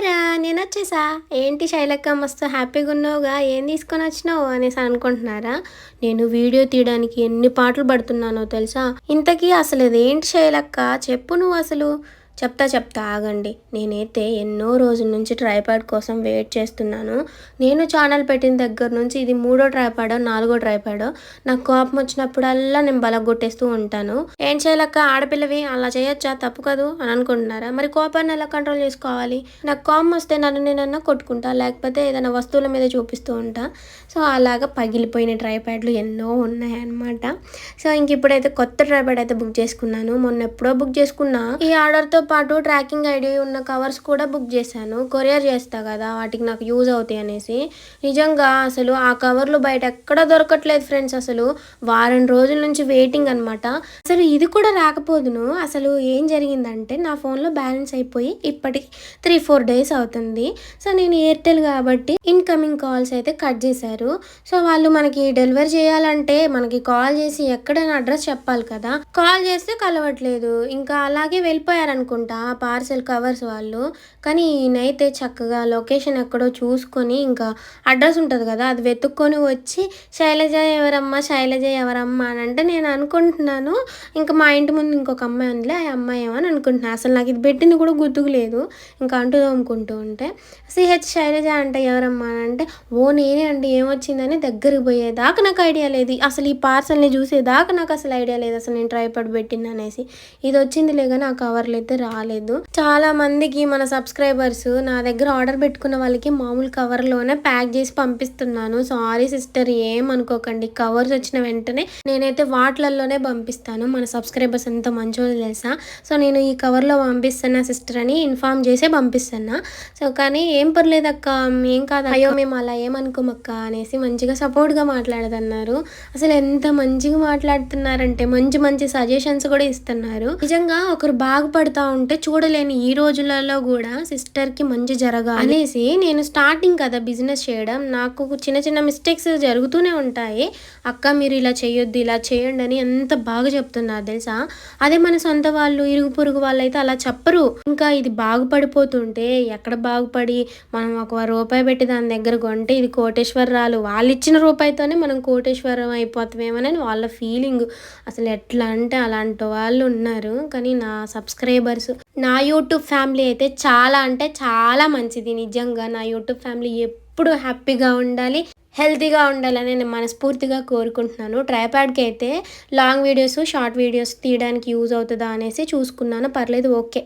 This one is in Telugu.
హాయ్ రా, నేనొచ్చేసా. ఏంటి శైలక్క మస్తు హ్యాపీగా ఉన్నావుగా, ఏం తీసుకొని వచ్చినావు అనేసి అనుకుంటున్నారా? నేను వీడియో తీయడానికి ఎన్ని పాటలు పడుతున్నానో తెలుసా? ఇంతకీ అసలు ఇదేంటి శైలక్క, చెప్పు నువ్వు అసలు. చెప్తా ఆగండి. నేనైతే ఎన్నో రోజుల నుంచి ట్రైపాడ్ కోసం వెయిట్ చేస్తున్నాను. నేను ఛానల్ పెట్టిన దగ్గర నుంచి ఇది 3వ ట్రైపాడో 4వ ట్రైపాడో. నాకు కోపం వచ్చినప్పుడల్లా నేను బలగొట్టేస్తూ ఉంటాను. ఏం చేయలేక ఆడపిల్లవి అలా చేయొచ్చా, తప్పు కదూ అని అనుకుంటున్నారా? మరి కోపాన్ని ఎలా కంట్రోల్ చేసుకోవాలి? నాకు కోపం వస్తే నన్ను నేనన్నా కొట్టుకుంటా, లేకపోతే ఏదైనా వస్తువుల మీద చూపిస్తూ ఉంటా. సో అలాగా పగిలిపోయిన ట్రైపాడ్లు ఎన్నో ఉన్నాయన్నమాట. సో ఇంక ఇప్పుడైతే కొత్త ట్రైపాడ్ అయితే బుక్ చేసుకున్నాను. మొన్న ఎప్పుడో బుక్ చేసుకున్నా. ఈ ఆర్డర్తో పాటు ట్రాకింగ్ ఐడి ఉన్న కవర్స్ కూడా బుక్ చేశాను. కొరియర్ చేస్తా కదా, వాటికి నాకు యూజ్ అవుతాయి అనేసి. నిజంగా అసలు ఆ కవర్లు బయట ఎక్కడ దొరకట్లేదు ఫ్రెండ్స్. అసలు వారం రోజుల నుంచి వెయిటింగ్ అనమాట. అసలు ఇది కూడా రాకపోదును. అసలు ఏం జరిగిందంటే నా ఫోన్లో బ్యాలెన్స్ అయిపోయి ఇప్పటికి 3-4 డేస్ అవుతుంది. సో నేను ఎయిర్టెల్ కాబట్టి ఇన్కమింగ్ కాల్స్ అయితే కట్ చేశారు. సో వాళ్ళు మనకి డెలివరీ చేయాలంటే మనకి కాల్ చేసి ఎక్కడైనా అడ్రస్ చెప్పాలి కదా. కాల్ చేస్తే కలవట్లేదు. ఇంకా అలాగే వెళ్ళిపోయారనుకుంటా పార్సెల్ కవర్స్ వాళ్ళు. కానీ ఈయనైతే చక్కగా లొకేషన్ ఎక్కడో చూసుకొని ఇంకా అడ్రస్ ఉంటుంది కదా, అది వెతుక్కొని వచ్చి శైలజ ఎవరమ్మా అని అంటే నేను అనుకుంటున్నాను ఇంకా మా ఇంటి ముందు ఇంకొక అమ్మాయి ఉందిలే, ఆ అమ్మాయి ఏమని అనుకుంటున్నాను. అసలు నాకు ఇది పెట్టింది కూడా గుర్తుకు లేదు. ఇంకా అంటూ తోముకుంటూ ఉంటే శైలజ అంటే ఎవరమ్మా అని అంటే నేనే అండి, ఏమొచ్చిందని దగ్గరికి పోయేదాకా నాకు ఐడియా లేదు. అసలు ఈ పార్సల్ని చూసేదాకా నాకు అసలు ఐడియా లేదు అసలు నేను ట్రైపాడ్ పెట్టింది అనేసి. ఇది వచ్చిందిలే కానీ ఆ కవర్లు అయితే రాలేదు. చాలా మందికి మన సబ్స్క్రైబర్స్ నా దగ్గర ఆర్డర్ పెట్టుకున్న వాళ్ళకి మామూలు కవర్లోనే ప్యాక్ చేసి పంపిస్తున్నాను. సారీ సిస్టర్, ఏమనుకోకండి. కవర్స్ వచ్చిన వెంటనే నేనైతే వాటిలలోనే పంపిస్తాను. మన సబ్స్క్రైబర్స్ ఎంత మంచోళ్ళు తెలుసా. సో నేను ఈ కవర్లో పంపిస్తున్నా సిస్టర్ అని ఇన్ఫార్మ్ చేసే పంపిస్తున్నా. సో కానీ ఏం పర్లేదు అక్క, ఏం కాదు, అయ్యో మేము అలా ఏమనుకోమక్క అనేసి మంచిగా సపోర్ట్గా మాట్లాడుతున్నారు. అసలు ఎంత మంచిగా మాట్లాడుతున్నారంటే మంచి మంచి సజెషన్స్ కూడా ఇస్తున్నారు. నిజంగా ఒకరు బాగుపడతా ఉంటే చూడలేని ఈ రోజులలో కూడా సిస్టర్కి మంచి జరగాలి అనేసి నేను స్టార్టింగ్ కదా బిజినెస్ చేయడం, నాకు చిన్న చిన్న మిస్టేక్స్ జరుగుతూనే ఉంటాయి. అక్క మీరు ఇలా చేయొద్దు, ఇలా చేయండి అని ఎంత బాగా చెప్తున్నారు తెలుసా. అదే మన సొంత వాళ్ళు, ఇరుగు పొరుగు వాళ్ళు అయితే అలా చెప్పరు. ఇంకా ఇది బాగుపడిపోతుంటే ఎక్కడ బాగుపడి మనం ₹1 పెట్టి దాని దగ్గర కొంటే ఇది కోటేశ్వరరాలు, వాళ్ళు ఇచ్చిన రూపాయితోనే మనం కోటేశ్వరం అయిపోతామేమోనని వాళ్ళ ఫీలింగ్. అసలు ఎట్లా అంటే అలాంటి వాళ్ళు ఉన్నారు. కానీ నా సబ్స్క్రైబర్స్, నా యూట్యూబ్ ఫ్యామిలీ అయితే చాలా అంటే చాలా మంచిది. నిజంగా నా యూట్యూబ్ ఫ్యామిలీ ఎప్పుడు హ్యాపీగా ఉండాలి, హెల్తీగా ఉండాలని నేను మనస్ఫూర్తిగా కోరుకుంటున్నాను. ట్రైపాడ్కి అయితే లాంగ్ వీడియోస్, షార్ట్ వీడియోస్ తీయడానికి యూజ్ అవుతుందా అనేసి చూసుకున్నాను. పర్లేదు, ఓకే.